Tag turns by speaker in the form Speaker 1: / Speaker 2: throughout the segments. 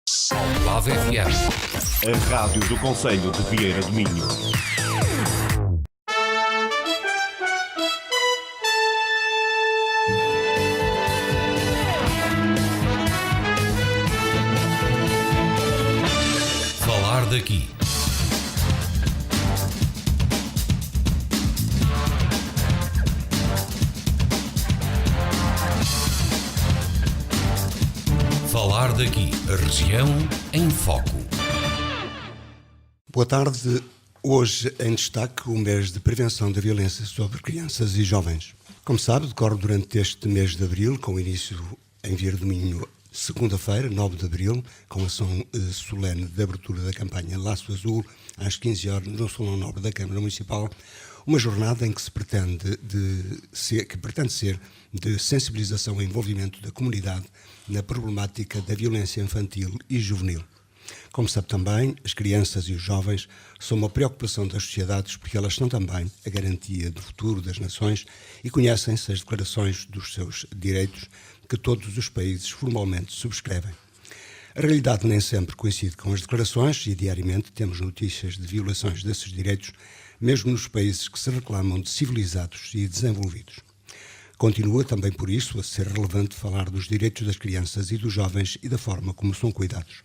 Speaker 1: Almada FM.
Speaker 2: A rádio do Concelho de Vieira do Minho.
Speaker 1: Falar daqui. Falar daqui. A região em foco.
Speaker 3: Boa tarde. Hoje em destaque o mês de prevenção da violência sobre crianças e jovens. Como sabe, decorre durante este mês de abril, com início em Vieira do Minho, segunda-feira, 9 de abril, com ação solene de abertura da campanha Laço Azul, às 15 horas, no Salão Nobre da Câmara Municipal, uma jornada em que pretende ser de sensibilização e envolvimento da comunidade na problemática da violência infantil e juvenil. Como sabe também, as crianças e os jovens são uma preocupação das sociedades porque elas são também a garantia do futuro das nações e conhecem-se as declarações dos seus direitos que todos os países formalmente subscrevem. A realidade nem sempre coincide com as declarações e diariamente temos notícias de violações desses direitos, mesmo nos países que se reclamam de civilizados e desenvolvidos. Continua também por isso a ser relevante falar dos direitos das crianças e dos jovens e da forma como são cuidados.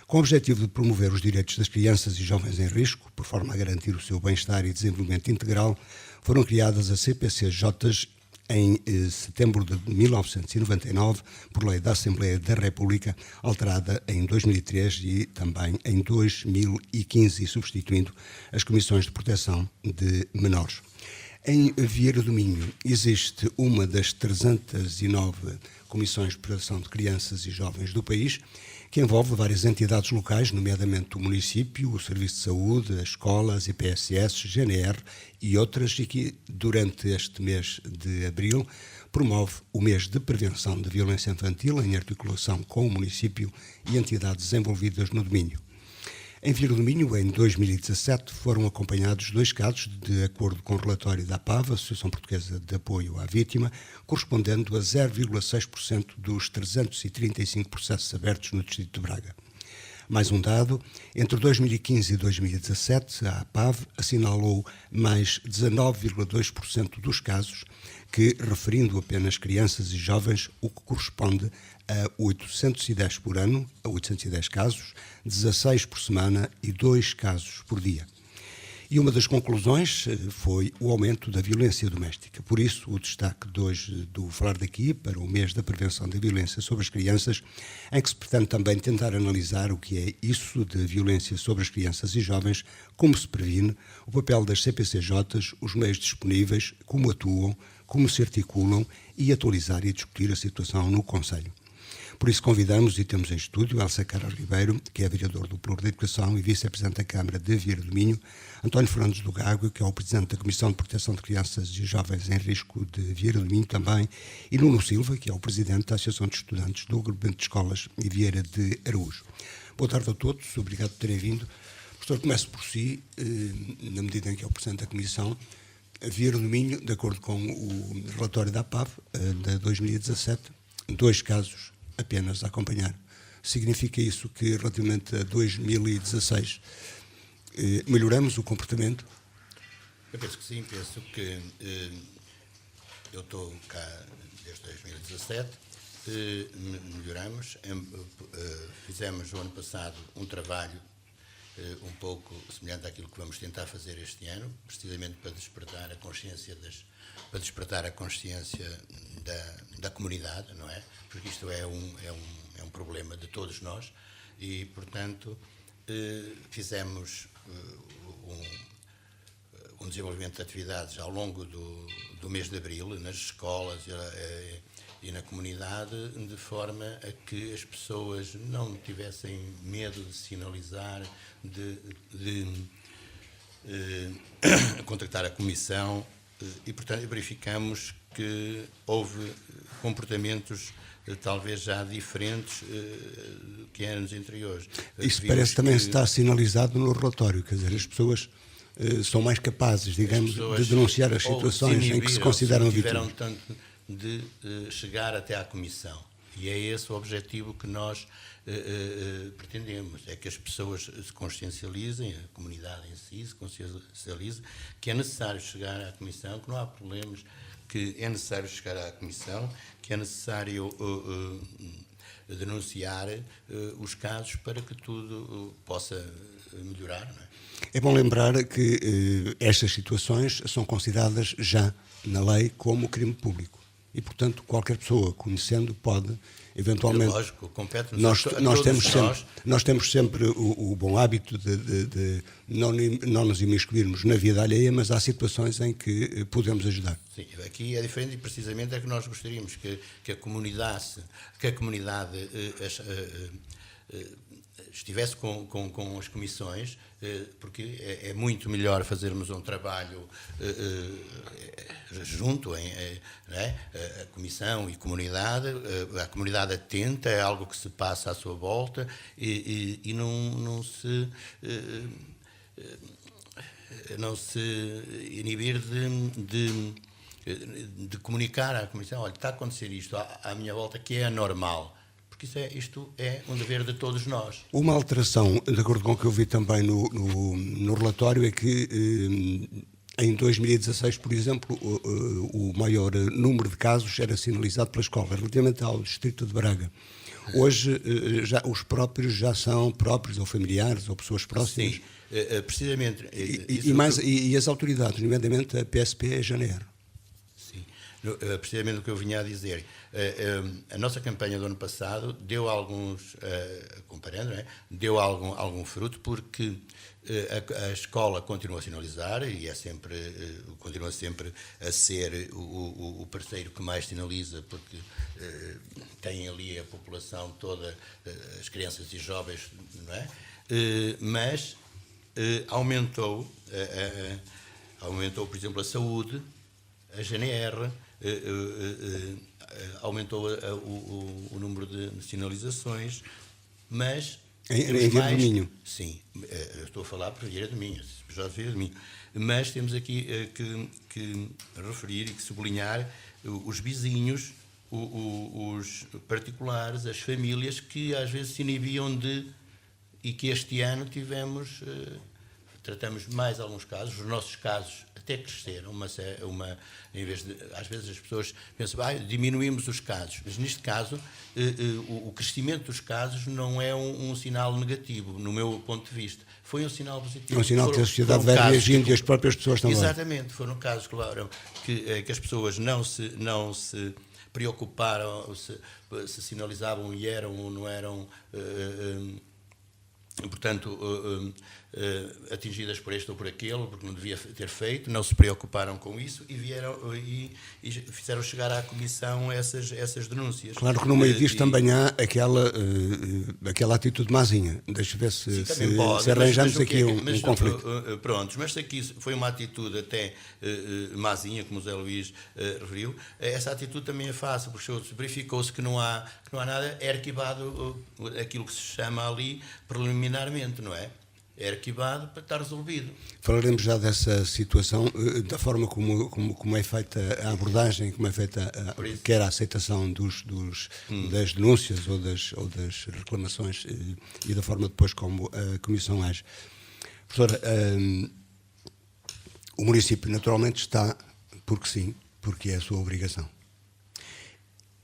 Speaker 3: Com o objetivo de promover os direitos das crianças e jovens em risco, por forma a garantir o seu bem-estar e desenvolvimento integral, foram criadas as CPCJs em setembro de 1999, por lei da Assembleia da República, alterada em 2003 e também em 2015, substituindo as Comissões de Proteção de Menores. Em Vieira do Minho existe uma das 309 Comissões de Proteção de Crianças e Jovens do país, que envolve várias entidades locais, nomeadamente o município, o Serviço de Saúde, as escolas, IPSS, GNR e outras, e que durante este mês de abril promove o mês de prevenção de violência infantil em articulação com o município e entidades envolvidas no domínio. Em Vieira do Minho, em 2017, foram acompanhados 2 casos, de acordo com o relatório da APAV, Associação Portuguesa de Apoio à Vítima, correspondendo a 0,6% dos 335 processos abertos no distrito de Braga. Mais um dado, entre 2015 e 2017, a APAV assinalou mais 19,2% dos casos, que, referindo apenas crianças e jovens, o que corresponde a 810 por ano, a 810 casos, 16 por semana e 2 casos por dia. E uma das conclusões foi o aumento da violência doméstica. Por isso, o destaque de hoje do Falar daqui para o mês da prevenção da violência sobre as crianças, em que se pretende também tentar analisar o que é isso de violência sobre as crianças e jovens, como se previne, o papel das CPCJs, os meios disponíveis, como atuam, como se articulam e atualizar e discutir a situação no Concelho. Por isso convidamos e temos em estúdio Elsa Carlos Ribeiro, que é vereador do Pluro da Educação e vice-presidente da Câmara de Vieira do Minho, António Fernandes do Gago, que é o presidente da Comissão de Proteção de Crianças e Jovens em Risco de Vieira do Minho também, e Nuno Silva, que é o presidente da Associação de Estudantes do Agrupamento de Escolas e Vieira de Araújo. Boa tarde a todos, obrigado por terem vindo. Professor, começo por si, na medida em que é o presidente da Comissão. Vieira do Minho, de acordo com o relatório da APAV, de 2017, 2 casos apenas a acompanhar. Significa isso que, relativamente a 2016, melhoramos o comportamento?
Speaker 4: Eu penso que sim, penso que eu estou cá desde 2017, melhoramos, fizemos o ano passado um trabalho um pouco semelhante àquilo que vamos tentar fazer este ano, precisamente para despertar a consciência da comunidade, não é? Porque isto é um problema de todos nós e, portanto, fizemos um desenvolvimento de atividades ao longo do mês de abril, nas escolas e na comunidade, de forma a que as pessoas não tivessem medo de sinalizar, de contactar a Comissão e, portanto, verificamos que houve comportamentos talvez já diferentes que anos anteriores.
Speaker 3: Isso parece também estar sinalizado no relatório, quer dizer, as pessoas são mais capazes, digamos, de denunciar as situações em que se consideram vítimas.
Speaker 4: Tiveram tanto de chegar até à Comissão. E é esse o objetivo que nós pretendemos, é que as pessoas se consciencializem, a comunidade em si se consciencialize, que é necessário chegar à Comissão, que não há problemas, que é necessário chegar à Comissão, que é necessário denunciar os casos para que tudo possa melhorar, não é?
Speaker 3: É bom lembrar que estas situações são consideradas já na lei como crime público e, portanto, qualquer pessoa conhecendo pode eventualmente...
Speaker 4: Lógico, compete-nos
Speaker 3: nós temos sempre o bom hábito de não nos imiscuirmos na vida alheia, mas há situações em que podemos ajudar.
Speaker 4: Sim, aqui é diferente e precisamente é que nós gostaríamos que a comunidade estivesse com as comissões, porque é muito melhor fazermos um trabalho junto, né? A comissão e a comunidade atenta, é algo que se passa à sua volta e não se inibir de comunicar à comissão, olha, está a acontecer isto à minha volta que é anormal. Isto é um dever de todos nós.
Speaker 3: Uma alteração, de acordo com o que eu vi também no relatório, é que em 2016, por exemplo, o maior número de casos era sinalizado pela escola, relativamente ao distrito de Braga. Hoje, os próprios já são próprios, ou familiares, ou pessoas próximas.
Speaker 4: Sim, precisamente.
Speaker 3: E as autoridades, nomeadamente a PSP e a GNR.
Speaker 4: Sim, precisamente o que eu vinha a dizer. A nossa campanha do ano passado deu alguns, comparando, né, deu algum fruto, porque a escola continua a sinalizar e continua sempre a ser o parceiro que mais sinaliza, porque tem ali a população toda, as crianças e jovens, não é? Mas aumentou, por exemplo, a saúde, a GNR, aumentou o número de sinalizações, mas...
Speaker 3: Em Vieira do Minho.
Speaker 4: Sim, eu estou a falar para Vieira do Minho, Vieira do Minho. Mas temos aqui que referir e que sublinhar os vizinhos, os particulares, as famílias que às vezes se inibiam e que este ano tratamos mais alguns casos, os nossos casos até cresceram, mas em vez de, às vezes as pessoas pensam, diminuímos os casos, mas neste caso o crescimento dos casos não é um sinal negativo, no meu ponto de vista, foi um sinal positivo.
Speaker 3: É um sinal que a sociedade vai reagindo e as próprias pessoas também.
Speaker 4: Exatamente, foram casos que as pessoas não se preocuparam se sinalizavam e eram ou não eram, portanto, atingidas por este ou por aquele, porque não devia ter feito, não se preocuparam com isso e vieram e fizeram chegar à Comissão essas denúncias.
Speaker 3: Claro que no meio disto também há aquela atitude mazinha. Deixa ver se arranjamos aqui um conflito.
Speaker 4: Pronto, mas aqui foi uma atitude até mazinha, como o Zé Luís referiu. Essa atitude também é fácil, porque verificou-se que não há nada, é arquivado aquilo que se chama ali preliminarmente, não é? É arquivado para estar resolvido.
Speaker 3: Falaremos já dessa situação, da forma como é feita a abordagem, como é feita quer a aceitação das denúncias ou das reclamações e da forma depois como a Comissão age. Professora, o município naturalmente está, porque sim, porque é a sua obrigação.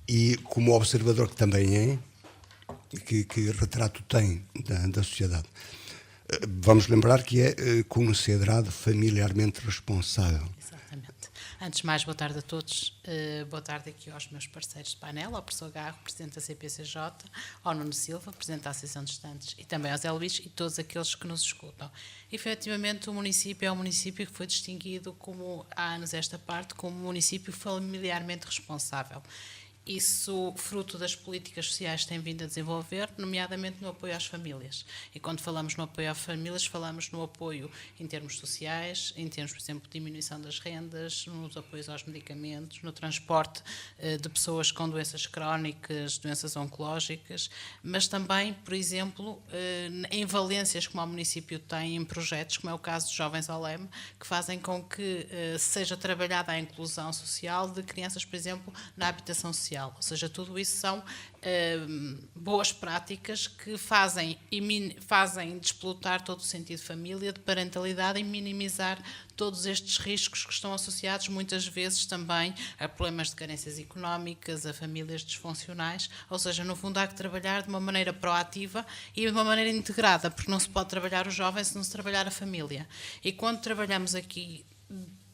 Speaker 3: E como observador que também é, que retrato tem da sociedade, vamos lembrar que é considerado familiarmente responsável.
Speaker 5: Exatamente. Antes de mais, boa tarde a todos. Boa tarde aqui aos meus parceiros de painel, ao professor Garro, presidente da CPCJ, ao Nuno Silva, presidente da Associação de Estudantes, e também ao Zé Luís e todos aqueles que nos escutam. Efetivamente, o município é um município que foi distinguido, há anos esta parte, como um município familiarmente responsável. Isso fruto das políticas sociais que tem vindo a desenvolver, nomeadamente no apoio às famílias. E quando falamos no apoio às famílias, falamos no apoio em termos sociais, em termos, por exemplo, de diminuição das rendas, nos apoios aos medicamentos, no transporte de pessoas com doenças crónicas, doenças oncológicas, mas também, por exemplo, em valências como o município tem em projetos, como é o caso dos Jovens ao Leme, que fazem com que seja trabalhada a inclusão social de crianças, por exemplo, na habitação social. social. Ou seja, tudo isso são boas práticas que fazem desplotar todo o sentido de família, de parentalidade e minimizar todos estes riscos que estão associados muitas vezes também a problemas de carências económicas, a famílias disfuncionais. Ou seja, no fundo há que trabalhar de uma maneira proativa e de uma maneira integrada, porque não se pode trabalhar o jovem se não se trabalhar a família. E quando trabalhamos aqui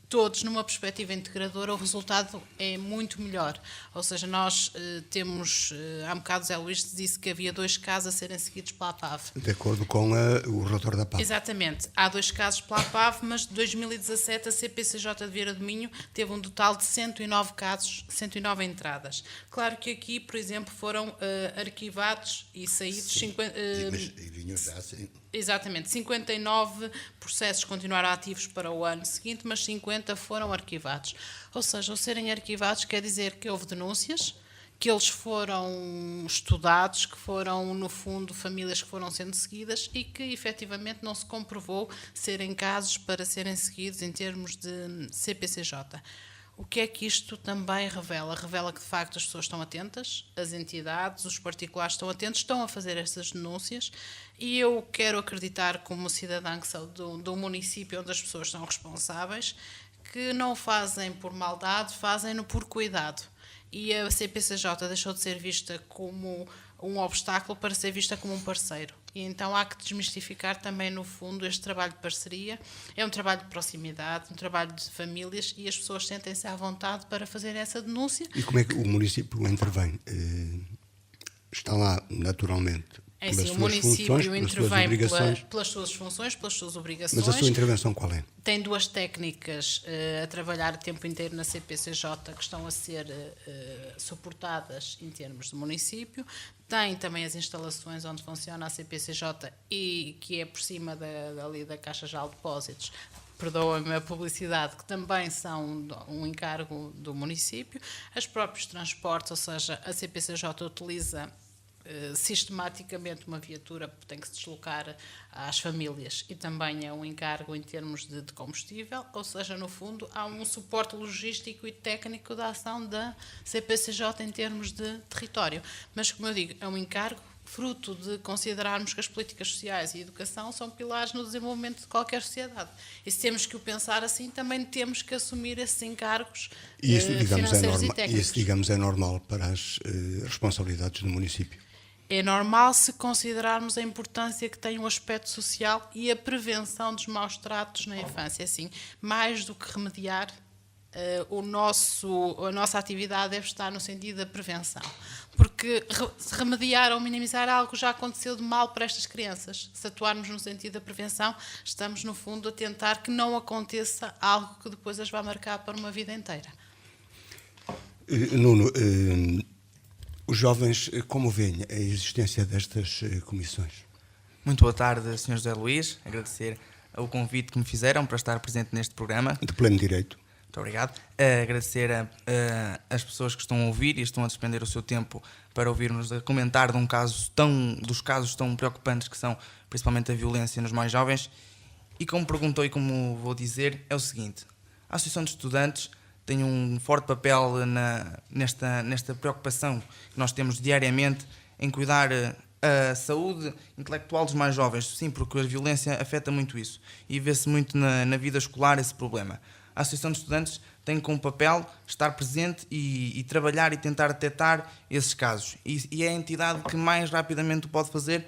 Speaker 5: todos numa perspectiva integradora, o resultado é muito melhor. Ou seja, nós temos, há um bocado Zé Luís disse que havia 2 casos a serem seguidos pela APAV.
Speaker 3: De acordo com o relator da APAV.
Speaker 5: Exatamente. Há 2 casos pela APAV, mas de 2017 a CPCJ de Vieira do Minho teve um total de 109 casos, 109 entradas. Claro que aqui, por exemplo, foram arquivados e saídos...
Speaker 4: E vinham já assim.
Speaker 5: Exatamente, 59 processos continuaram ativos para o ano seguinte, mas 50 foram arquivados. Ou seja, ao serem arquivados quer dizer que houve denúncias, que eles foram estudados, que foram, no fundo, famílias que foram sendo seguidas e que, efetivamente, não se comprovou serem casos para serem seguidos em termos de CPCJ. O que é que isto também revela? Revela que, de facto, as pessoas estão atentas, as entidades, os particulares estão atentos, estão a fazer estas denúncias e eu quero acreditar, como cidadã que sou do município onde as pessoas são responsáveis, que não o fazem por maldade, fazem-no por cuidado. E a CPCJ deixou de ser vista como um obstáculo para ser vista como um parceiro. E então há que desmistificar também, no fundo, este trabalho de parceria. É um trabalho de proximidade, um trabalho de famílias e as pessoas sentem-se à vontade para fazer essa denúncia.
Speaker 3: E como é que o município intervém? Está lá, naturalmente,
Speaker 5: É
Speaker 3: pelas
Speaker 5: assim, o
Speaker 3: suas
Speaker 5: município
Speaker 3: funções,
Speaker 5: intervém
Speaker 3: pelas suas obrigações.
Speaker 5: pelas suas funções, pelas suas obrigações.
Speaker 3: Mas a sua intervenção qual é?
Speaker 5: Tem 2 técnicas a trabalhar o tempo inteiro na CPCJ que estão a ser suportadas em termos de município. Tem também as instalações onde funciona a CPCJ e que é por cima ali da Caixa Geral de Depósitos. Perdoa-me a publicidade, que também são um encargo do município. Os próprios transportes, ou seja, a CPCJ utiliza sistematicamente uma viatura que tem que se deslocar às famílias e também é um encargo em termos de combustível, ou seja, no fundo há um suporte logístico e técnico da ação da CPCJ em termos de território, mas como eu digo, é um encargo fruto de considerarmos que as políticas sociais e a educação são pilares no desenvolvimento de qualquer sociedade. E se temos que o pensar assim, também temos que assumir esses encargos financeiros e técnicos.
Speaker 3: Isso, digamos, é normal para as responsabilidades do município.
Speaker 5: É normal se considerarmos a importância que tem o aspecto social e a prevenção dos maus tratos na infância. Assim, mais do que remediar, a nossa atividade deve estar no sentido da prevenção. Porque remediar ou minimizar algo já aconteceu de mal para estas crianças. Se atuarmos no sentido da prevenção, estamos, no fundo, a tentar que não aconteça algo que depois as vai marcar para uma vida inteira.
Speaker 3: Nuno, os jovens, como veem a existência destas comissões?
Speaker 6: Muito boa tarde, Sr. José Luís. Agradecer o convite que me fizeram para estar presente neste programa.
Speaker 3: De pleno direito.
Speaker 6: Muito obrigado. Agradecer às pessoas que estão a ouvir e estão a despender o seu tempo para ouvir-nos comentar dos casos tão preocupantes que são principalmente a violência nos mais jovens. E como perguntou e como vou dizer, é o seguinte: a Associação de Estudantes tem um forte papel nesta preocupação que nós temos diariamente em cuidar a saúde intelectual dos mais jovens. Sim, porque a violência afeta muito isso e vê-se muito na vida escolar esse problema. A Associação de Estudantes tem como papel estar presente e trabalhar e tentar detectar esses casos. E é a entidade que mais rapidamente o pode fazer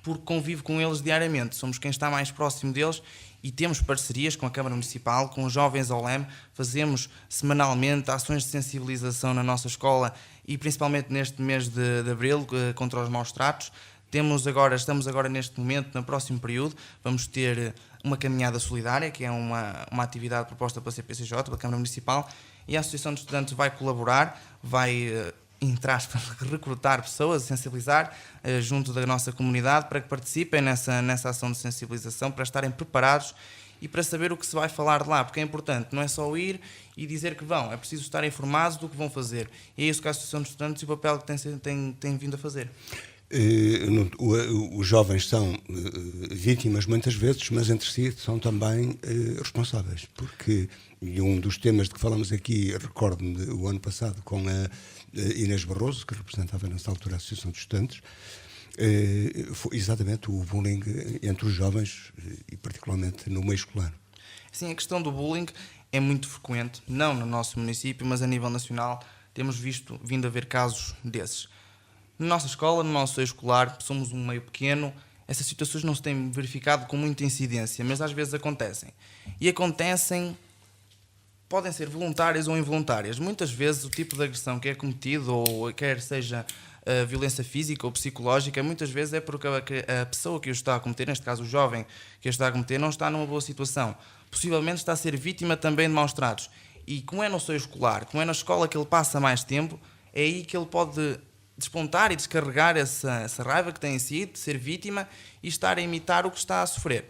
Speaker 6: porque convive com eles diariamente. Somos quem está mais próximo deles e temos parcerias com a Câmara Municipal, com os jovens OLEM, fazemos semanalmente ações de sensibilização na nossa escola e principalmente neste mês de abril contra os maus tratos. Estamos agora neste momento, no próximo período, vamos ter uma caminhada solidária, que é uma atividade proposta pela CPCJ, pela Câmara Municipal, e a Associação de Estudantes vai colaborar, vai, entre aspas, recrutar pessoas, sensibilizar junto da nossa comunidade para que participem nessa ação de sensibilização, para estarem preparados e para saber o que se vai falar de lá, porque é importante, não é só ir e dizer que vão, é preciso estar informados do que vão fazer. E é isso que a Associação de Estudantes e o papel que tem vindo a fazer.
Speaker 3: Os jovens são vítimas muitas vezes, mas entre si são também responsáveis, porque e um dos temas de que falamos aqui, recordo-me o ano passado com a Inês Barroso, que representava nessa altura a Associação de Estudantes, foi exatamente o bullying entre os jovens e particularmente no meio escolar.
Speaker 6: Sim, a questão do bullying é muito frequente, não no nosso município, mas a nível nacional temos vindo a ver casos desses. Na nossa escola, no nosso seio escolar, somos um meio pequeno, essas situações não se têm verificado com muita incidência, mas às vezes acontecem. E acontecem, podem ser voluntárias ou involuntárias. Muitas vezes o tipo de agressão que é cometido, ou quer seja violência física ou psicológica, muitas vezes é porque a pessoa que o está a cometer, neste caso o jovem que o está a cometer, não está numa boa situação. Possivelmente está a ser vítima também de maus tratos. E como é no seio escolar, como é na escola que ele passa mais tempo, é aí que ele pode despontar e descarregar essa raiva que tem em si, de ser vítima e estar a imitar o que está a sofrer.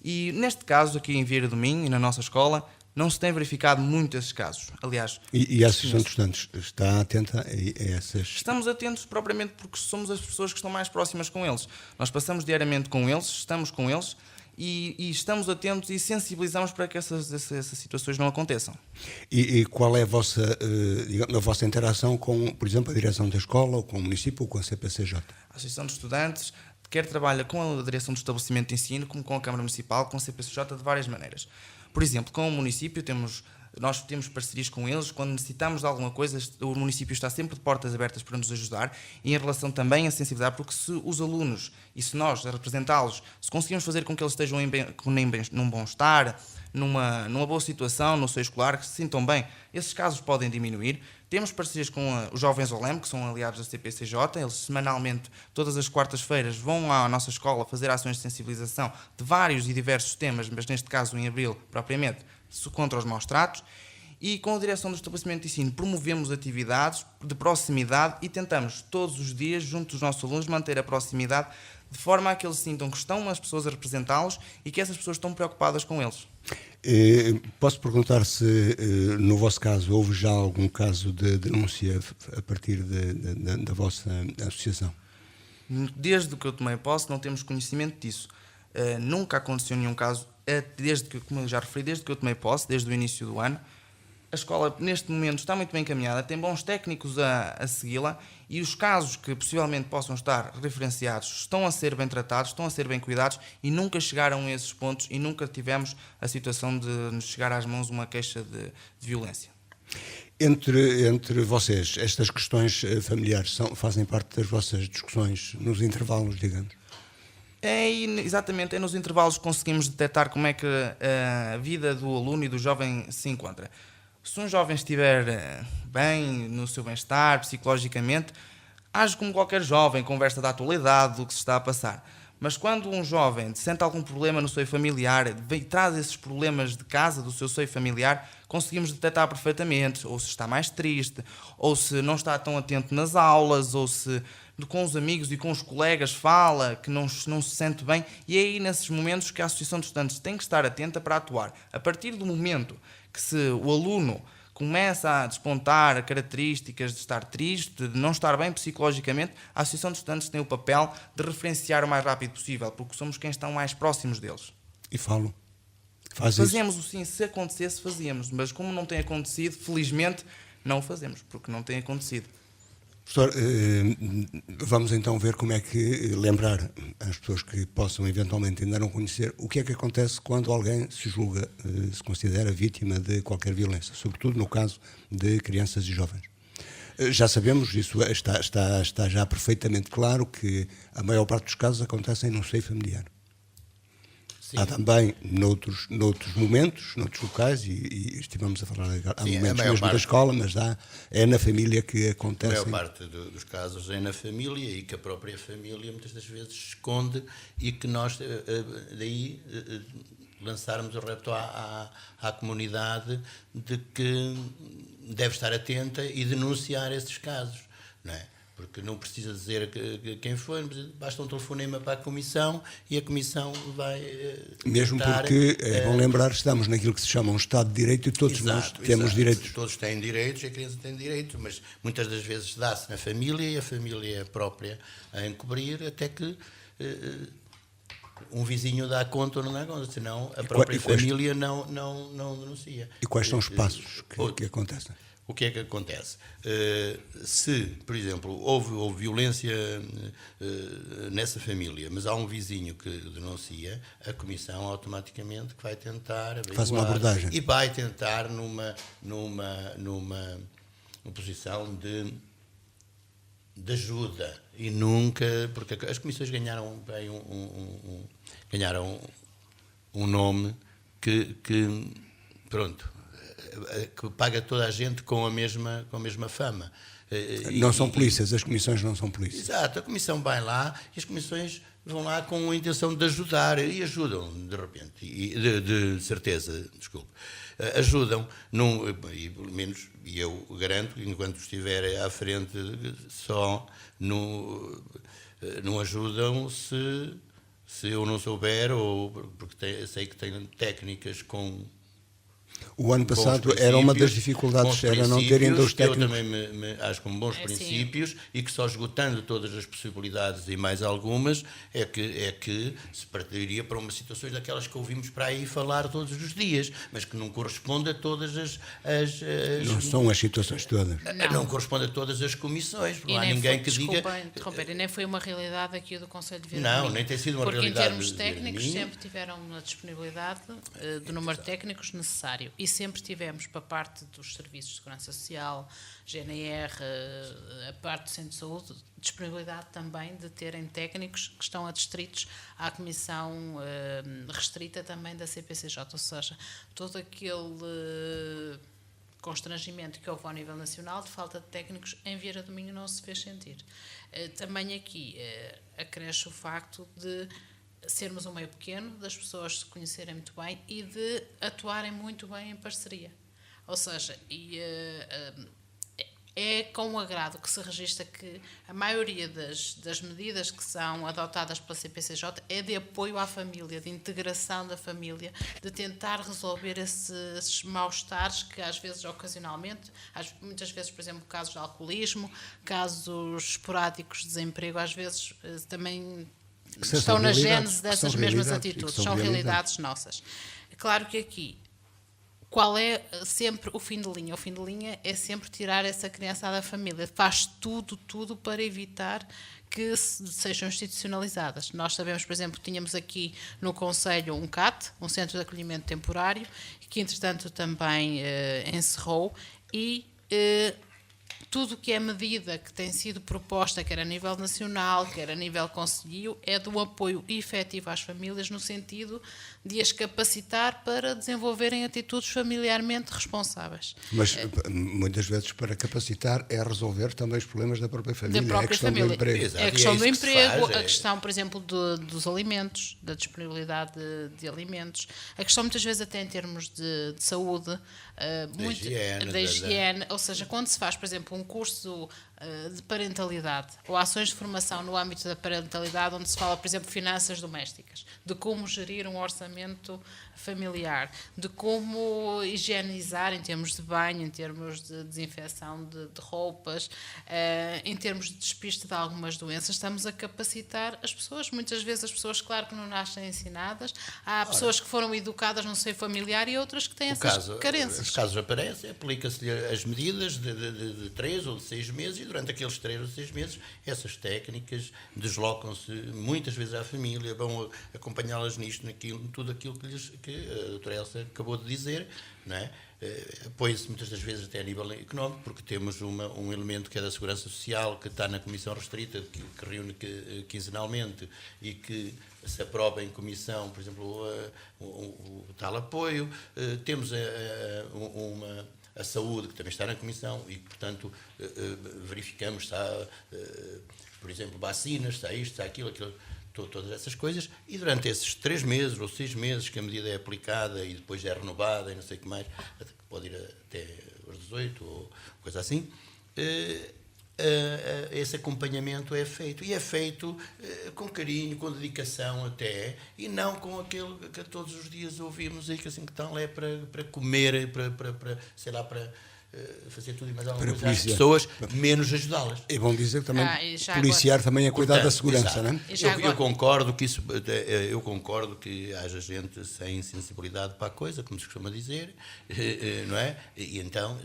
Speaker 6: E neste caso, aqui em Vieira do Minho e na nossa escola, não se tem verificado muito esses casos. Aliás,
Speaker 3: E a Associação de Estudantes está atenta a essas...
Speaker 6: estamos atentos propriamente porque somos as pessoas que estão mais próximas com eles. Nós passamos diariamente com eles, estamos com eles e estamos atentos e sensibilizamos para que essas situações não aconteçam.
Speaker 3: E qual é a vossa interação com, por exemplo, a direção da escola, ou com o município, ou com a CPCJ?
Speaker 6: A Associação de Estudantes quer trabalha com a direção do estabelecimento de ensino, como com a Câmara Municipal, com a CPCJ, de várias maneiras. Por exemplo, com o município nós temos parcerias com eles, quando necessitamos de alguma coisa, o município está sempre de portas abertas para nos ajudar, e em relação também à sensibilidade, porque se os alunos, e se nós, a representá-los, se conseguimos fazer com que eles estejam num bom-estar, numa boa situação, no seio escolar, que se sintam bem, esses casos podem diminuir. Temos parcerias com os Jovens OLEM, que são aliados da CPCJ, eles semanalmente, todas as quartas-feiras, vão à nossa escola fazer ações de sensibilização de vários e diversos temas, mas neste caso em abril, propriamente, contra os maus tratos. E com a direção do estabelecimento de ensino promovemos atividades de proximidade e tentamos todos os dias, junto dos nossos alunos, manter a proximidade de forma a que eles sintam que estão as pessoas a representá-los e que essas pessoas estão preocupadas com eles.
Speaker 3: Posso perguntar se, no vosso caso, houve já algum caso de denúncia a partir da vossa associação?
Speaker 6: Desde que eu tomei posse, não temos conhecimento disso. Nunca aconteceu nenhum caso, como eu já referi, desde que eu tomei posse, desde o início do ano. A escola, neste momento, está muito bem encaminhada, tem bons técnicos a segui-la e os casos que possivelmente possam estar referenciados estão a ser bem tratados, estão a ser bem cuidados e nunca chegaram a esses pontos e nunca tivemos a situação de nos chegar às mãos uma queixa de violência.
Speaker 3: Entre vocês, estas questões familiares fazem parte das vossas discussões nos intervalos, digamos?
Speaker 6: Exatamente, é nos intervalos que conseguimos detectar como é que a vida do aluno e do jovem se encontra. Se um jovem estiver bem, no seu bem-estar, psicologicamente, age como qualquer jovem, conversa da atualidade, do que se está a passar. Mas quando um jovem sente algum problema no seio familiar, traz esses problemas de casa, do seu seio familiar, conseguimos detectar perfeitamente, ou se está mais triste, ou se não está tão atento nas aulas, ou se com os amigos e com os colegas fala que não se sente bem, e é aí nesses momentos que a Associação de Estudantes tem que estar atenta para atuar. A partir do momento que se o aluno começa a despontar características de estar triste, de não estar bem psicologicamente, a Associação de Estudantes tem o papel de referenciar o mais rápido possível, porque somos quem estão mais próximos deles.
Speaker 3: E falam?
Speaker 6: Fazemos o sim, se acontecesse, fazíamos, mas como não tem acontecido, felizmente, não o fazemos, porque não tem acontecido.
Speaker 3: Professor, vamos então ver como é que lembrar as pessoas que possam eventualmente ainda não conhecer o que é que acontece quando alguém se julga, se considera vítima de qualquer violência, sobretudo no caso de crianças e jovens. Já sabemos, isso está já perfeitamente claro, que a maior parte dos casos acontecem no seio familiar. Sim. Há também noutros momentos, noutros locais, e estivemos a falar há momentos mesmo da escola, mas é na família que acontece.
Speaker 4: A maior parte dos casos é na família e que a própria família muitas das vezes esconde e que nós daí lançarmos o repto à comunidade de que deve estar atenta e denunciar esses casos, não é? porque não precisa dizer quem foi, basta um telefonema para a Comissão e a Comissão vai
Speaker 3: Mesmo
Speaker 4: tentar,
Speaker 3: porque, é bom lembrar, estamos naquilo que se chama um Estado de Direito e todos nós temos direitos.
Speaker 4: Todos têm direitos e a criança tem direitos, mas muitas das vezes dá-se na família e a família é própria a encobrir até que um vizinho dá conta ou não dá conta, senão a própria família não denuncia.
Speaker 3: E quais são os passos que acontecem?
Speaker 4: O que é que acontece? Se, por exemplo, houve violência nessa família, mas há um vizinho que denuncia, a Comissão automaticamente vai tentar
Speaker 3: faz uma abordagem
Speaker 4: e vai tentar numa posição de ajuda e nunca, porque as comissões ganharam bem ganharam um nome que pronto, que paga toda a gente com a mesma fama.
Speaker 3: Não são polícias, as comissões não são polícias.
Speaker 4: Exato, a Comissão vai lá e as comissões vão lá com a intenção de ajudar e ajudam de repente, de certeza, desculpe. Ajudam, e pelo menos eu garanto que enquanto estiver à frente só não ajudam se eu não souber ou porque sei que tenho técnicas com.
Speaker 3: O ano passado era uma das dificuldades, era não terem ainda os técnicos.
Speaker 4: Eu também me acho com bons princípios e que só esgotando todas as possibilidades e mais algumas é que se partiria para umas situações daquelas que ouvimos para aí falar todos os dias, mas que não corresponde a todas as
Speaker 3: não são as situações todas.
Speaker 4: Não corresponde a todas as comissões, porque não há ninguém que diga.
Speaker 5: Desculpa interromper, e nem foi uma realidade aqui do Conselho de Vila
Speaker 4: Não, nem tem sido uma realidade.
Speaker 5: Porque em termos técnicos sempre tiveram a disponibilidade do número de técnicos necessário. E sempre tivemos, para a parte dos serviços de segurança social, GNR, a parte do centro de saúde, disponibilidade também de terem técnicos que estão adstritos à comissão restrita também da CPCJ, ou seja, todo aquele constrangimento que houve ao nível nacional de falta de técnicos em Vieira do Minho não se fez sentir. Também aqui acresce o facto de sermos um meio pequeno, das pessoas se conhecerem muito bem e de atuarem muito bem em parceria. Ou seja, é com agrado que se registra que a maioria das medidas que são adotadas pela CPCJ é de apoio à família, de integração da família, de tentar resolver esses mal-estares que às vezes, ocasionalmente, muitas vezes, por exemplo, casos de alcoolismo, casos esporádicos de desemprego, às vezes também estão na gênese dessas mesmas atitudes, são realidades nossas. É claro que aqui, qual é sempre o fim de linha? O fim de linha é sempre tirar essa criança da família, faz tudo para evitar que sejam institucionalizadas. Nós sabemos, por exemplo, tínhamos aqui no Conselho um CAT, um Centro de Acolhimento Temporário, que entretanto também encerrou e tudo o que é medida que tem sido proposta, quer a nível nacional, quer a nível concelhio, é do apoio efetivo às famílias no sentido de as capacitar para desenvolverem atitudes familiarmente responsáveis.
Speaker 3: Mas muitas vezes para capacitar é resolver também os problemas da própria família.
Speaker 5: Da própria família.
Speaker 3: Do emprego.
Speaker 5: É a questão do emprego, a questão, por exemplo, dos alimentos, da disponibilidade de alimentos, a questão muitas vezes até em termos de saúde, da higiene, ou seja, quando se faz, por exemplo, um curso de parentalidade ou ações de formação no âmbito da parentalidade, onde se fala, por exemplo, de finanças domésticas, de como gerir um orçamento familiar, de como higienizar em termos de banho, em termos de desinfecção de roupas, em termos de despiste de algumas doenças, estamos a capacitar as pessoas. Muitas vezes as pessoas, claro que não nascem ensinadas, há pessoas que foram educadas no seio familiar e outras que têm essas carências.
Speaker 4: Os casos aparecem, aplica-se as medidas de 3 ou de 6 meses e durante aqueles 3 ou 6 meses essas técnicas deslocam-se muitas vezes à família, vão acompanhá-las nisto, naquilo, tudo aquilo que a doutora Elsa acabou de dizer, não é? Apoia-se muitas das vezes até a nível económico, porque temos um elemento que é da Segurança Social, que está na Comissão Restrita, que reúne quinzenalmente e que se aprova em comissão, por exemplo, o tal apoio. Temos a saúde, que também está na comissão e, portanto, verificamos se há, por exemplo, vacinas, se há isto, se há aquilo, todas essas coisas, e durante esses 3 meses ou 6 meses que a medida é aplicada e depois é renovada e não sei o que mais, pode ir até aos 18 ou coisa assim, esse acompanhamento é feito. E é feito com carinho, com dedicação até, e não com aquele que todos os dias ouvimos aí, que assim que estão lá é para comer, para sei lá, para fazer tudo e mais alguma coisa às pessoas, menos ajudá-las.
Speaker 3: É bom dizer que também
Speaker 5: já
Speaker 3: policiar
Speaker 5: agora,
Speaker 3: também é cuidar da segurança,
Speaker 4: exato.
Speaker 3: não é?
Speaker 5: E já
Speaker 4: Eu concordo que isso, eu concordo que haja gente sem sensibilidade para a coisa, como se costuma dizer, não é? E então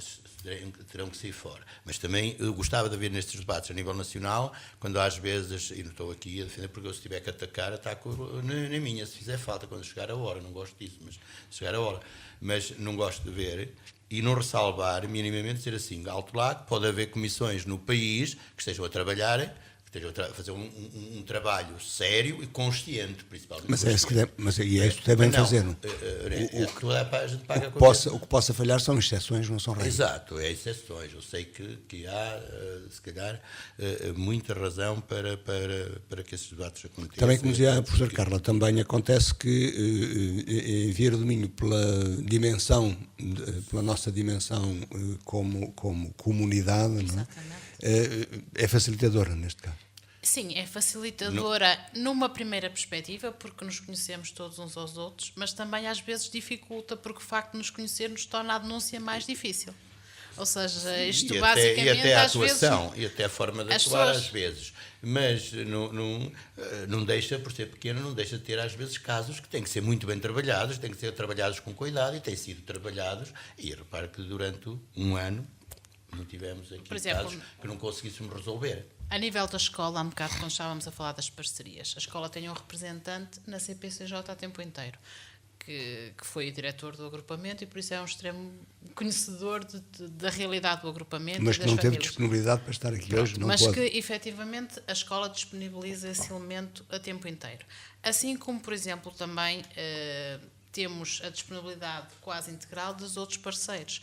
Speaker 4: terão que sair fora. Mas também eu gostava de ver nestes debates a nível nacional, quando às vezes, e não estou aqui a defender, porque eu se tiver que atacar, ataco na minha, se fizer falta, quando chegar a hora, não gosto disso, mas chegar a hora. Mas não gosto de ver e não ressalvar, minimamente, dizer assim, alto lá, que pode haver comissões no país que estejam a trabalhar, que estejam a fazer um trabalho sério e consciente, principalmente.
Speaker 3: Mas é isso que devem fazer. O que possa falhar são exceções, não são regras.
Speaker 4: Exato, é exceções. Eu sei que há, se calhar, muita razão para que esses debates aconteçam.
Speaker 3: Também, como dizia a professora Carla, também acontece que em Vieira do Minho, pela nossa dimensão como comunidade, não é facilitadora neste caso.
Speaker 5: Sim, é facilitadora numa primeira perspectiva, porque nos conhecemos todos uns aos outros, mas também às vezes dificulta, porque o facto de nos conhecer nos torna a denúncia mais difícil. Ou seja, isto
Speaker 4: e
Speaker 5: basicamente
Speaker 4: até a
Speaker 5: às
Speaker 4: atuação,
Speaker 5: vezes...
Speaker 4: e até a forma de atuar às vezes. Mas não deixa, por ser pequeno, não deixa de ter às vezes casos que têm que ser muito bem trabalhados, têm que ser trabalhados com cuidado e têm sido trabalhados. E repare que durante um ano não tivemos aqui casos que não conseguíssemos resolver.
Speaker 5: A nível da escola, há um bocado quando estávamos a falar das parcerias, a escola tem um representante na CPCJ a tempo inteiro, que foi o diretor do agrupamento e por isso é um extremo conhecedor da realidade do agrupamento.
Speaker 3: Mas
Speaker 5: e
Speaker 3: que
Speaker 5: das
Speaker 3: não teve
Speaker 5: famílias.
Speaker 3: disponibilidade para estar aqui hoje, não
Speaker 5: mas
Speaker 3: pode.
Speaker 5: que efetivamente a escola disponibiliza esse elemento a tempo inteiro. Assim como, por exemplo, também temos a disponibilidade quase integral dos outros parceiros.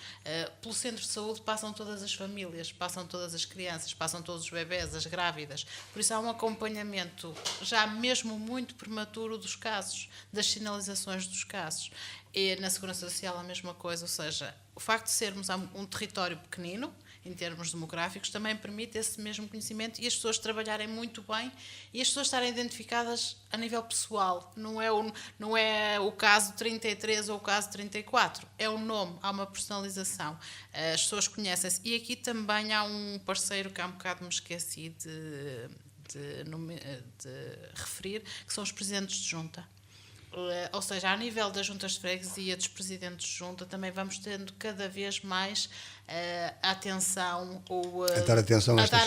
Speaker 5: Pelo centro de saúde passam todas as famílias, passam todas as crianças, passam todos os bebés, as grávidas. Por isso há um acompanhamento já mesmo muito prematuro dos casos, das sinalizações dos casos. E na Segurança Social a mesma coisa, ou seja, o facto de sermos um território pequenino, em termos demográficos, também permite esse mesmo conhecimento e as pessoas trabalharem muito bem e as pessoas estarem identificadas a nível pessoal. Não é o caso 33 ou o caso 34, é o nome, há uma personalização. As pessoas conhecem-se. E aqui também há um parceiro que há um bocado me esqueci de referir, que são os presidentes de junta. Ou seja, a nível das juntas de freguesia, dos presidentes de junta, também vamos tendo cada vez mais atenção
Speaker 3: a dar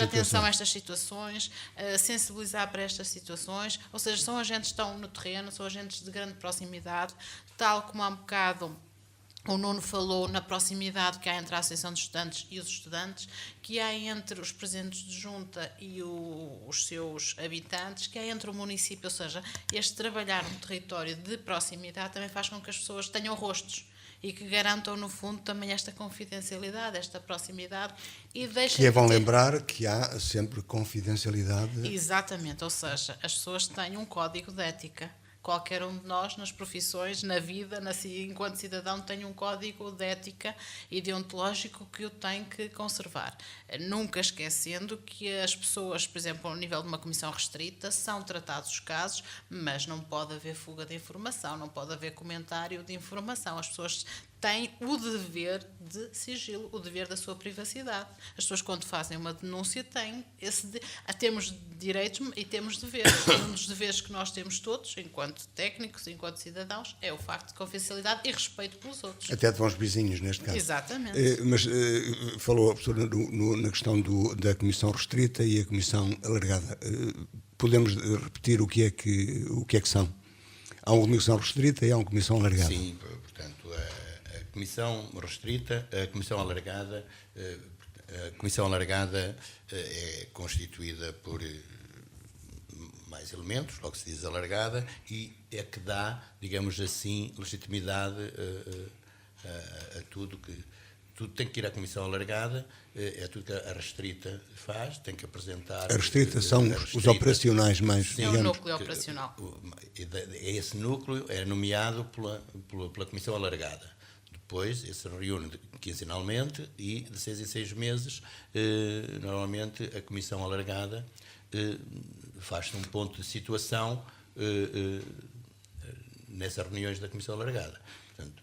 Speaker 3: atenção a
Speaker 5: estas situações, sensibilizar para estas situações, ou seja, são agentes que estão no terreno, são agentes de grande proximidade, tal como há um bocado o Nuno falou na proximidade que há entre a Associação de Estudantes e os estudantes, que há entre os presidentes de junta e os seus habitantes, que há entre o município, ou seja, este trabalhar no território de proximidade também faz com que as pessoas tenham rostos e que garantam, no fundo, também esta confidencialidade, esta proximidade.
Speaker 3: Que é bom lembrar que há sempre confidencialidade.
Speaker 5: Exatamente, ou seja, as pessoas têm um código de ética. Qualquer um de nós, nas profissões, na vida, enquanto cidadão, tem um código de ética e deontológico que eu tenho que conservar. Nunca esquecendo que as pessoas, por exemplo, ao nível de uma comissão restrita, são tratados os casos, mas não pode haver fuga de informação, não pode haver comentário de informação. As pessoas têm o dever de sigilo, o dever da sua privacidade. As pessoas, quando fazem uma denúncia, têm temos direitos e temos deveres. E um dos deveres que nós temos todos, enquanto técnicos, enquanto cidadãos, é o facto de confidencialidade e respeito pelos outros.
Speaker 3: Até de bons vizinhos, neste caso.
Speaker 5: Exatamente.
Speaker 3: Mas falou a professora na questão da comissão restrita e a comissão alargada. Podemos repetir o que é que são? Há uma comissão restrita e há uma comissão alargada.
Speaker 4: Sim, portanto, a comissão restrita, a comissão alargada é constituída por mais elementos, logo se diz alargada, e é que dá, digamos assim, legitimidade a tudo que... Tudo tem que ir à comissão alargada, é tudo que a restrita faz, tem que apresentar...
Speaker 3: A restrita são os operacionais mais...
Speaker 5: Sim, é o núcleo operacional.
Speaker 4: Esse núcleo é nomeado pela comissão alargada. depois esse se reúne quinzenalmente e de 6 em 6 meses, normalmente a Comissão Alargada faz-se um ponto de situação nessas reuniões da Comissão Alargada. Portanto,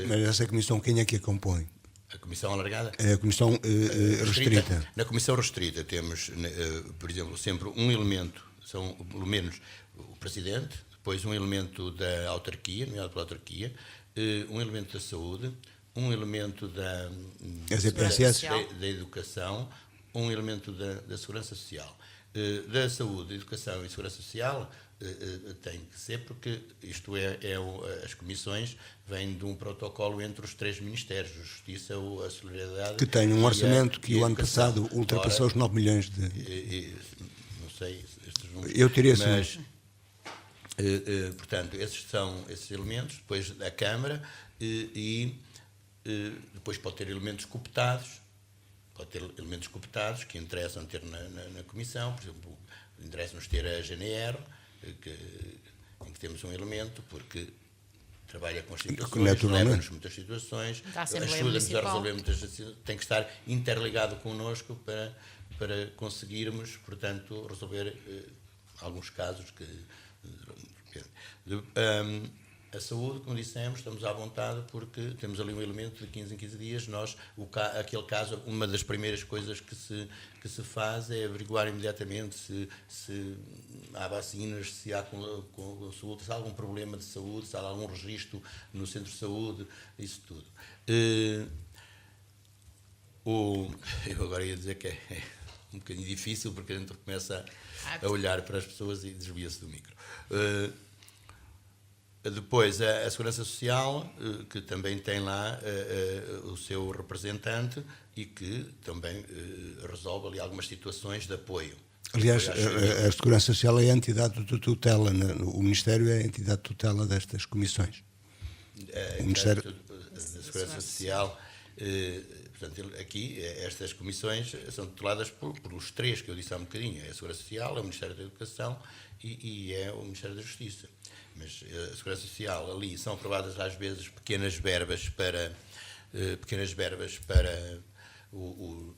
Speaker 3: Mas essa comissão, quem é que a compõe?
Speaker 4: a Comissão Alargada?
Speaker 3: É a comissão restrita.
Speaker 4: Na Comissão Restrita temos, por exemplo, sempre um elemento, são pelo menos o Presidente, depois um elemento da autarquia, nomeado pela autarquia, um elemento da saúde, um elemento da educação, um elemento da segurança social. Da saúde, educação e segurança social tem que ser, porque isto as comissões vêm de um protocolo entre os 3 ministérios, a Justiça, a Solidariedade...
Speaker 3: Que tem um orçamento que o ano passado ultrapassou os 9 milhões de...
Speaker 4: não sei estes números.
Speaker 3: Eu teria esse
Speaker 4: mas, portanto, esses são esses elementos, depois a Câmara, depois pode ter elementos cooptados, que interessam ter na Comissão. Por exemplo, interessa-nos ter a GNR, em que temos um elemento, porque trabalha com as situações, leva-nos muitas situações, ajuda-nos a resolver muitas situações, tem que estar interligado connosco para conseguirmos, portanto, resolver alguns casos que... A saúde, como dissemos, estamos à vontade porque temos ali um elemento de 15 em 15 dias. Aquele caso, uma das primeiras coisas que se faz é averiguar imediatamente se há vacinas, se há consulta, se há algum problema de saúde, se há algum registro no centro de saúde, isso tudo. Eu agora ia dizer que é um bocadinho difícil porque a gente começa a olhar para as pessoas e desvia-se do micro. Depois, a Segurança Social, que também tem lá o seu representante e que também resolve ali algumas situações de apoio.
Speaker 3: Aliás, a Segurança Social é a entidade de tutela, o Ministério é a entidade de tutela destas comissões.
Speaker 4: O Ministério da Segurança Social, portanto, aqui, estas comissões são tuteladas pelos 3 que eu disse há um bocadinho. É a Segurança Social, é o Ministério da Educação e é o Ministério da Justiça. Mas a Segurança Social, ali são aprovadas às vezes pequenas verbas para o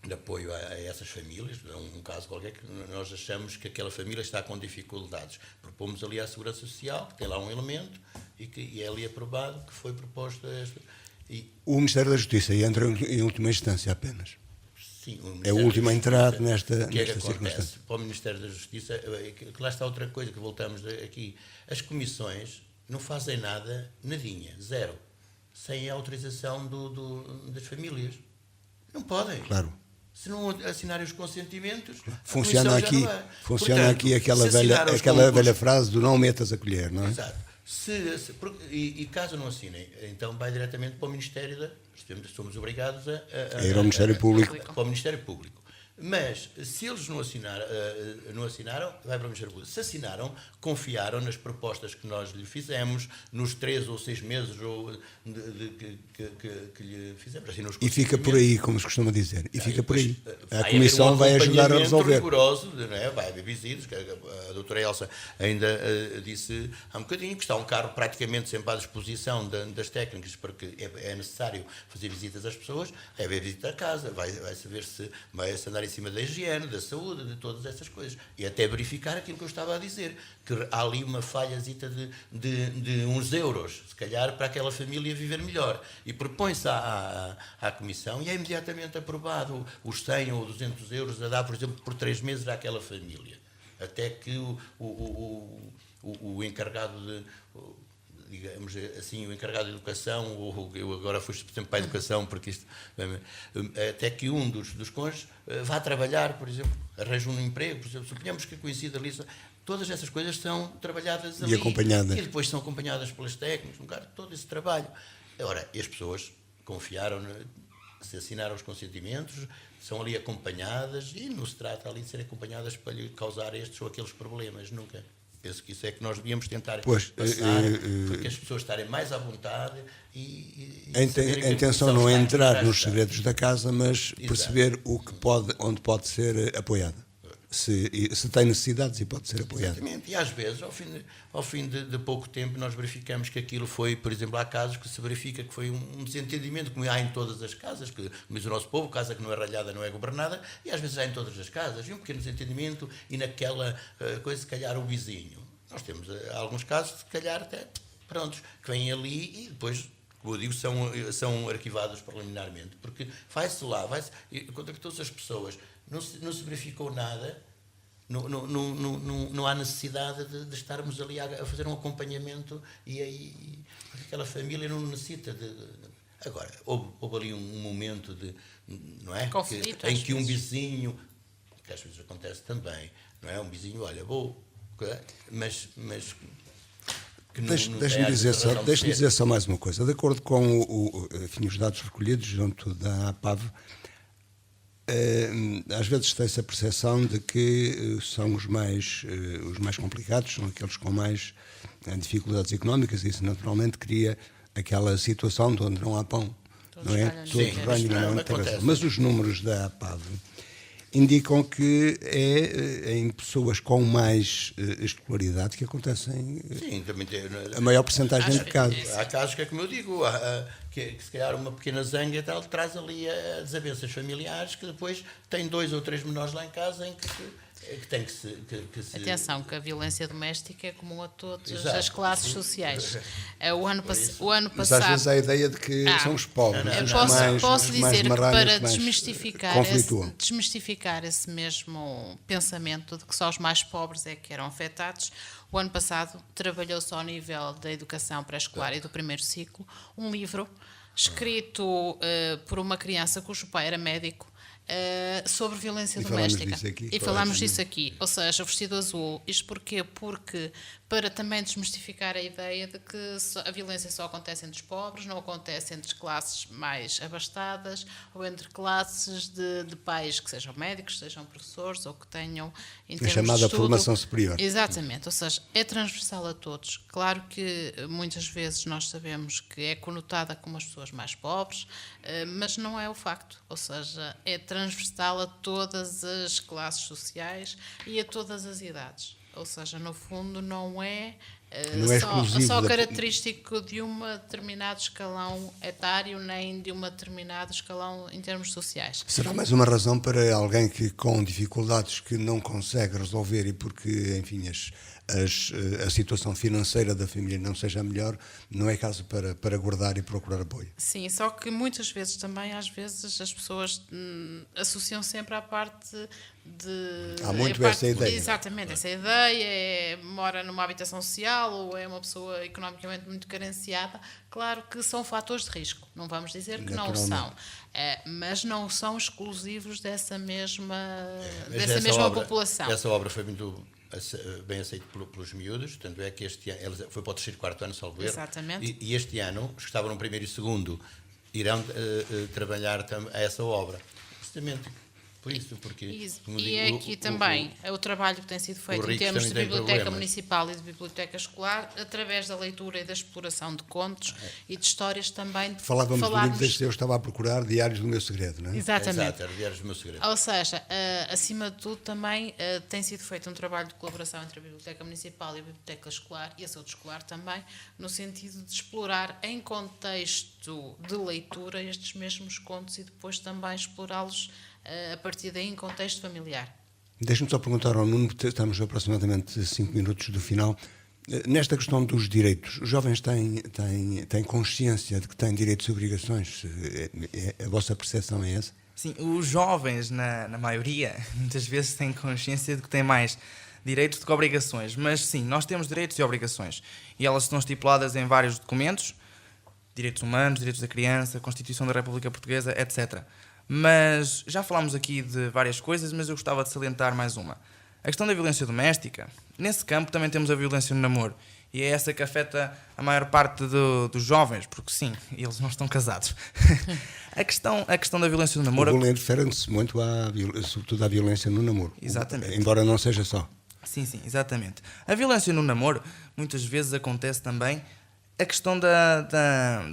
Speaker 4: de apoio a essas famílias. Um caso qualquer que nós achamos que aquela família está com dificuldades. Propomos ali à Segurança Social, que tem lá um elemento e é ali aprovado, que foi proposto
Speaker 3: O Ministério da Justiça entra em última instância apenas.
Speaker 4: Sim,
Speaker 3: é o último a entrar nesta
Speaker 4: circunstância. Para o Ministério da Justiça, que lá está outra coisa que voltamos aqui. As comissões não fazem nada, nadinha, zero, sem a autorização das famílias. Não podem.
Speaker 3: Claro.
Speaker 4: Se não assinarem os consentimentos,
Speaker 3: funciona aqui aquela velha frase do não metas a colher, não é?
Speaker 4: Exato. E caso não assinem, então vai diretamente para o Ministério somos obrigados a
Speaker 3: ir ao Ministério Público.
Speaker 4: Para o Ministério Público. Mas, se eles não assinaram, vai para o Ministério Público. Se assinaram, confiaram nas propostas que nós lhe fizemos, nos 3 ou 6 meses que lhe fizemos. Assim,
Speaker 3: e fica por aí, como se costuma dizer. E fica por aí. A Comissão vai ajudar a resolver.
Speaker 4: Rigoroso, não é? Vai haver visitas. A doutora Elsa ainda disse há um bocadinho que está um carro praticamente sempre à disposição das técnicas, porque é necessário fazer visitas às pessoas. Vai haver visita à casa, vai-se ver se vai-se andar em cima da higiene, da saúde, de todas essas coisas. E até verificar aquilo que eu estava a dizer, que há ali uma falhazita de uns euros, se calhar, para aquela família viver melhor. E propõe-se à Comissão e é imediatamente aprovado os 100 ou 200 euros a dar, por exemplo, por 3 meses àquela família. Até que o encarregado digamos assim, o encarregado de educação, ou eu agora fui sempre para a educação, porque isto, até que um dos cônjuges vá trabalhar, por exemplo, arranja um emprego, por exemplo, suponhamos que coincida ali, todas essas coisas são trabalhadas ali.
Speaker 3: E acompanhadas.
Speaker 4: E depois são acompanhadas pelas técnicas, todo esse trabalho. Ora, as pessoas confiaram, se assinaram os consentimentos, são ali acompanhadas, e não se trata ali de serem acompanhadas para lhe causar estes ou aqueles problemas, nunca. Penso que isso é que nós devíamos tentar passar, porque as pessoas estarem mais à vontade
Speaker 3: a intenção não é entrar nos segredos da casa, mas perceber onde pode ser apoiada. se tem necessidades e pode ser apoiado.
Speaker 4: Exatamente. E às vezes, ao fim de pouco tempo, nós verificamos que aquilo foi, por exemplo, há casos que se verifica que foi um desentendimento, como há em todas as casas, que, como diz o nosso povo, casa que não é ralhada não é governada, e às vezes há em todas as casas, e um pequeno desentendimento, e naquela coisa, se calhar, o vizinho. Nós temos alguns casos, se calhar, até, prontos, que vêm ali e depois, como eu digo, são arquivados preliminarmente, porque vai-se lá, contactou-se as pessoas, não se verificou nada, não há necessidade de estarmos ali a fazer um acompanhamento e aí aquela família não necessita de... Agora, houve ali um momento não é?
Speaker 5: Conflito,
Speaker 4: em que um vizinho, que às vezes acontece também, não é? Um vizinho, olha, mas
Speaker 3: Deixe-me dizer só mais uma coisa. De acordo com os dados recolhidos junto da APAV, às vezes tem-se a percepção de que são os mais complicados, são aqueles com mais dificuldades económicas, e isso naturalmente cria aquela situação de onde não há pão, não é? Todos ganham na cabeça. Mas os números da APAV indicam que é em pessoas com mais escolaridade que acontecem a maior porcentagem de casos.
Speaker 4: Há casos que é como eu digo, que se calhar uma pequena zanga e tal traz ali as desavenças familiares, que depois tem 2 ou 3 menores lá em casa em que tem que se...
Speaker 5: Atenção, que a violência doméstica é comum a todas
Speaker 4: Exato.
Speaker 5: as classes sociais. O ano passado...
Speaker 3: Mas às vezes há a ideia de que são os pobres,
Speaker 5: posso dizer que para
Speaker 3: conflituam.
Speaker 5: desmistificar esse mesmo pensamento de que só os mais pobres é que eram afetados, o ano passado trabalhou-se ao nível da educação pré-escolar e do primeiro ciclo um livro escrito por uma criança cujo pai era médico, sobre violência doméstica. E falámos disso aqui. Ou seja, o vestido azul. Isto porquê? Porque para também desmistificar a ideia de que a violência só acontece entre os pobres, não acontece entre classes mais abastadas ou entre classes de pais que sejam médicos, sejam professores ou que tenham em termos
Speaker 3: chamada
Speaker 5: de estudo,
Speaker 3: formação superior.
Speaker 5: Exatamente. Ou seja, é transversal a todos. Claro que muitas vezes nós sabemos que é conotada como as pessoas mais pobres, mas não é o facto. Ou seja, é transversal a todas as classes sociais e a todas as idades. Ou seja, no fundo não é só característico de um determinado escalão etário, nem de um determinado escalão em termos sociais.
Speaker 3: Será mais uma razão para alguém que com dificuldades que não consegue resolver e porque, enfim, a situação financeira da família não seja a melhor, não é caso para guardar e procurar apoio.
Speaker 5: Sim, só que muitas vezes também, às vezes, as pessoas associam sempre à parte de...
Speaker 3: Há muito essa ideia.
Speaker 5: Exatamente, essa ideia, mora numa habitação social ou é uma pessoa economicamente muito carenciada. Claro que são fatores de risco, não vamos dizer que não são, mas não são exclusivos dessa mesma população.
Speaker 4: Essa obra foi muito bem aceito pelos miúdos, tanto é que este ano, ele foi para o 3º e 4º ano, salvo erro.
Speaker 5: Exatamente.
Speaker 4: E este ano, os que estavam no 1º e 2º, irão trabalhar a essa obra. Justamente por isso, porque...
Speaker 5: E é aqui também o trabalho que tem sido feito em termos de biblioteca municipal e de biblioteca escolar, através da leitura e da exploração de contos e de histórias também.
Speaker 3: Falávamos do livro deste, eu estava a procurar Diários do Meu Segredo, não é?
Speaker 5: Exatamente.
Speaker 4: Exato, era Diários do Meu Segredo.
Speaker 5: Ou seja, acima de tudo também tem sido feito um trabalho de colaboração entre a biblioteca municipal e a biblioteca escolar e a saúde escolar também, no sentido de explorar em contexto de leitura estes mesmos contos e depois também explorá-los a partir daí em contexto familiar.
Speaker 3: Deixe-me só perguntar ao Nuno, estamos aproximadamente 5 minutos do final. Nesta questão dos direitos, os jovens têm consciência de que têm direitos e obrigações? A vossa percepção é essa?
Speaker 6: Sim, os jovens, na maioria, muitas vezes têm consciência de que têm mais direitos do que obrigações. Mas sim, nós temos direitos e obrigações. E elas estão estipuladas em vários documentos, direitos humanos, direitos da criança, Constituição da República Portuguesa, etc. Mas já falámos aqui de várias coisas, mas eu gostava de salientar mais uma. A questão da violência doméstica, nesse campo também temos a violência no namoro. E é essa que afeta a maior parte dos jovens, porque sim, eles não estão casados. A questão da violência no namoro...
Speaker 3: O bullying refere-se muito, sobretudo, à violência no namoro.
Speaker 6: Exatamente.
Speaker 3: Embora não seja só.
Speaker 6: Sim, exatamente. A violência no namoro muitas vezes acontece também a questão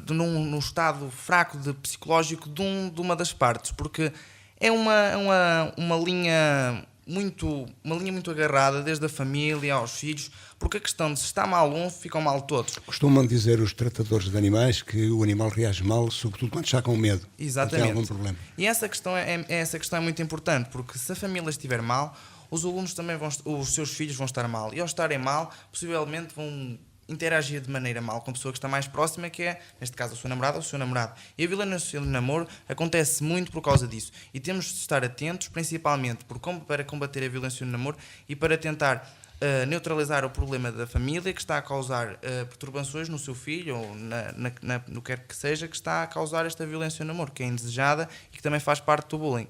Speaker 6: num estado fraco psicológico de uma das partes, porque é uma linha uma linha muito agarrada, desde a família aos filhos, porque a questão de se está mal um, ficam mal todos.
Speaker 3: Costumam dizer os tratadores de animais que o animal reage mal, sobretudo quando está com medo.
Speaker 6: Exatamente.
Speaker 3: Tem algum problema.
Speaker 6: E essa questão é muito importante, porque se a família estiver mal, os alunos também os seus filhos vão estar mal. E ao estarem mal, possivelmente vão interagir de maneira mal com a pessoa que está mais próxima, que é, neste caso, a sua namorada ou o seu namorado. E a violência no namoro acontece muito por causa disso. E temos de estar atentos, principalmente para combater a violência no namoro e para tentar neutralizar o problema da família que está a causar perturbações no seu filho ou no que quer que seja, que está a causar esta violência no namoro, que é indesejada e que também faz parte do bullying.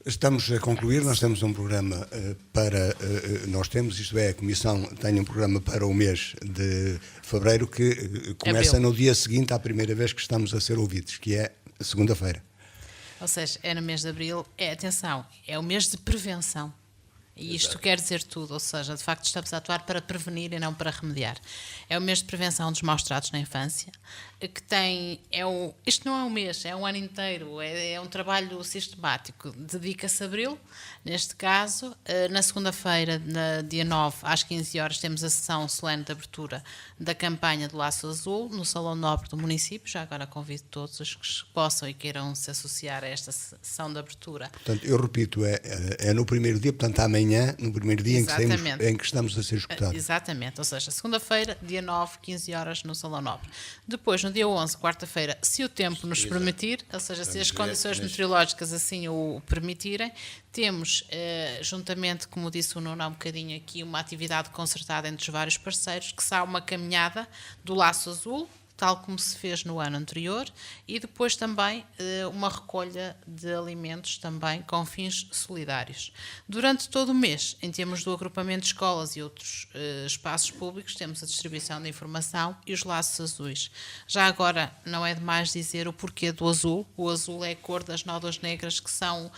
Speaker 3: Estamos a concluir, nós temos um programa a Comissão tem um programa para o mês de fevereiro que começa no dia seguinte à primeira vez que estamos a ser ouvidos, que é segunda-feira.
Speaker 5: Ou seja, é no mês de abril, atenção, é o mês de prevenção. E isto quer dizer tudo, ou seja, de facto estamos a atuar para prevenir e não para remediar. É o mês de prevenção dos maus tratos na infância, que tem, isto não é um mês, é um ano inteiro, é um trabalho sistemático. Dedica-se a abril, neste caso, na segunda-feira, dia 9, às 15 horas, temos a sessão solene de abertura da campanha do Laço Azul, no Salão Nobre do município. Já agora convido todos os que possam e queiram se associar a esta sessão de abertura.
Speaker 3: Portanto, eu repito, é no primeiro dia, portanto, amanhã, no primeiro dia em que estamos a ser escutados.
Speaker 5: Exatamente, ou seja, segunda-feira, dia 9, 15 horas, no Salão Nobre. Depois, no dia 11, quarta-feira, se o tempo nos permitir, ou seja, se as condições meteorológicas assim o permitirem, temos, juntamente, como disse o Nuno há um bocadinho aqui, uma atividade concertada entre os vários parceiros, que será uma caminhada do Laço Azul, tal como se fez no ano anterior, e depois também uma recolha de alimentos também com fins solidários. Durante todo o mês, em termos do agrupamento de escolas e outros espaços públicos, temos a distribuição de informação e os laços azuis. Já agora, não é demais dizer o porquê do azul. O azul é a cor das nódoas negras, que são,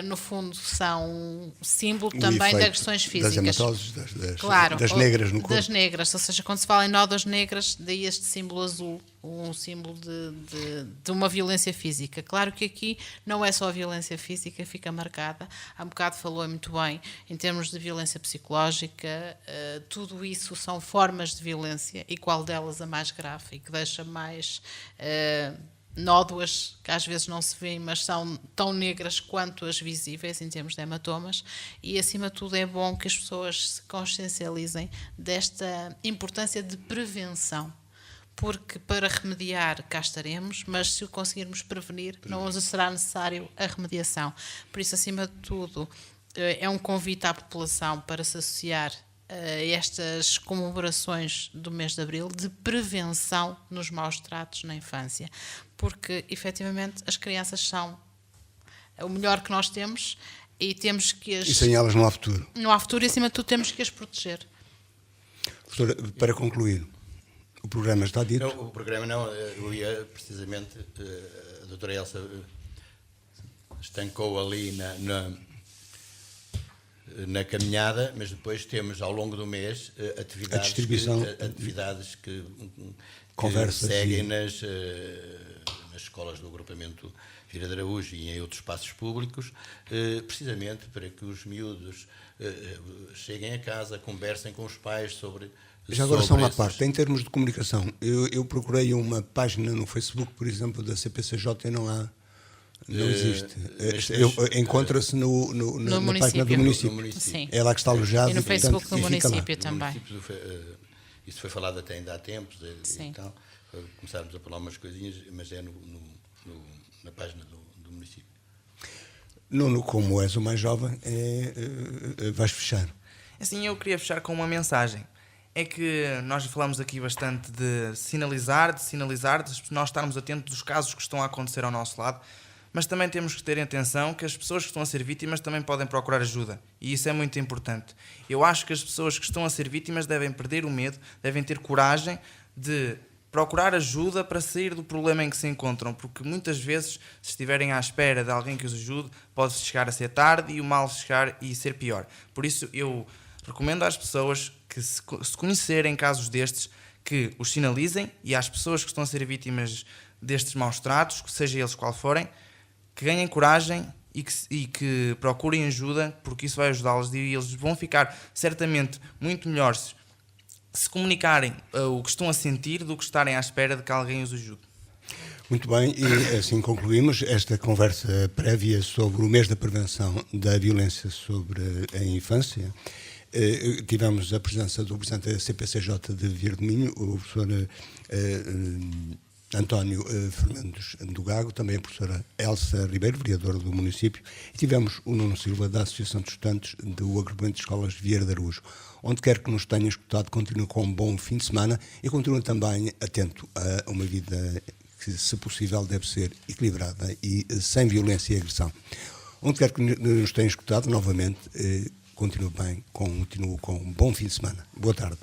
Speaker 5: no fundo, são símbolo também de agressões físicas.
Speaker 3: Das hematoses,
Speaker 5: claro,
Speaker 3: das negras no corpo.
Speaker 5: Das negras, ou seja, quando se fala em nódoas negras, daí este símbolo azul, um símbolo de uma violência física. Claro que aqui não é só a violência física, fica marcada. Há um bocado falou muito bem em termos de violência psicológica, tudo isso são formas de violência, e qual delas a mais grave e que deixa mais nódoas que às vezes não se vêem, mas são tão negras quanto as visíveis em termos de hematomas. E acima de tudo é bom que as pessoas se consciencializem desta importância de prevenção, porque para remediar cá estaremos, mas se o conseguirmos prevenir, não será necessário a remediação. Por isso, acima de tudo, é um convite à população para se associar a estas comemorações do mês de abril de prevenção nos maus tratos na infância, porque efetivamente as crianças são o melhor que nós temos e temos que
Speaker 3: E sem elas não há futuro.
Speaker 5: Não há futuro, e acima de tudo temos que as proteger.
Speaker 3: Doutora, para concluir, o programa está dito?
Speaker 4: Não, o programa não, eu ia precisamente, a doutora Elsa estancou ali na caminhada, mas depois temos ao longo do mês atividades que seguem nas escolas do agrupamento Vieira de Araújo e em outros espaços públicos, precisamente para que os miúdos cheguem a casa, conversem com os pais sobre...
Speaker 3: Já agora só uma parte, em termos de comunicação, eu procurei uma página no Facebook, por exemplo, da CPCJ, e não existe. Encontra-se na página do município.
Speaker 5: Sim.
Speaker 3: É lá que está alojado.
Speaker 5: E no Facebook do
Speaker 3: município
Speaker 5: também.
Speaker 4: Isso foi falado até ainda há tempos.
Speaker 5: Sim.
Speaker 4: Então, começámos a falar umas coisinhas, mas é na página do município.
Speaker 3: Nuno, como és o mais jovem, vais fechar.
Speaker 6: Assim, eu queria fechar com uma mensagem. É que nós falamos aqui bastante de sinalizar, de nós estarmos atentos dos casos que estão a acontecer ao nosso lado, mas também temos que ter atenção que as pessoas que estão a ser vítimas também podem procurar ajuda, e isso é muito importante. Eu acho que as pessoas que estão a ser vítimas devem perder o medo, devem ter coragem de procurar ajuda para sair do problema em que se encontram, porque muitas vezes, se estiverem à espera de alguém que os ajude, pode chegar a ser tarde e o mal chegar e ser pior. Por isso, eu recomendo às pessoas que, se conhecerem casos destes, que os sinalizem, e às pessoas que estão a ser vítimas destes maus tratos, seja eles qual forem, que ganhem coragem e que procurem ajuda, porque isso vai ajudá-los e eles vão ficar certamente muito melhores se comunicarem o que estão a sentir do que estarem à espera de que alguém os ajude.
Speaker 3: Muito bem, e assim concluímos esta conversa prévia sobre o mês da prevenção da violência sobre a infância. Tivemos a presença do presidente da CPCJ de Vieira do Minho, o professor António Fernandes do Gago, também a professora Elsa Ribeiro, vereadora do município, e tivemos o Nuno Silva, da Associação de Estudantes do Agrupamento de Escolas de Vieira de Araújo. Onde quer que nos tenha escutado, continue com um bom fim de semana e continue também atento a uma vida que, se possível, deve ser equilibrada e sem violência e agressão. Onde quer que nos tenha escutado, novamente, continue bem, continue com um bom fim de semana. Boa tarde.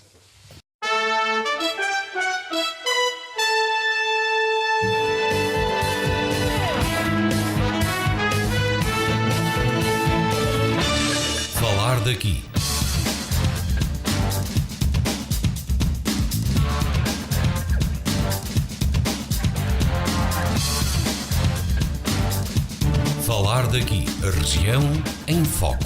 Speaker 1: Falar daqui. Falar daqui. A região em foco.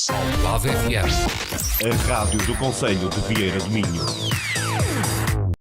Speaker 1: Almada FM.
Speaker 2: A rádio do Concelho de Vieira do Minho.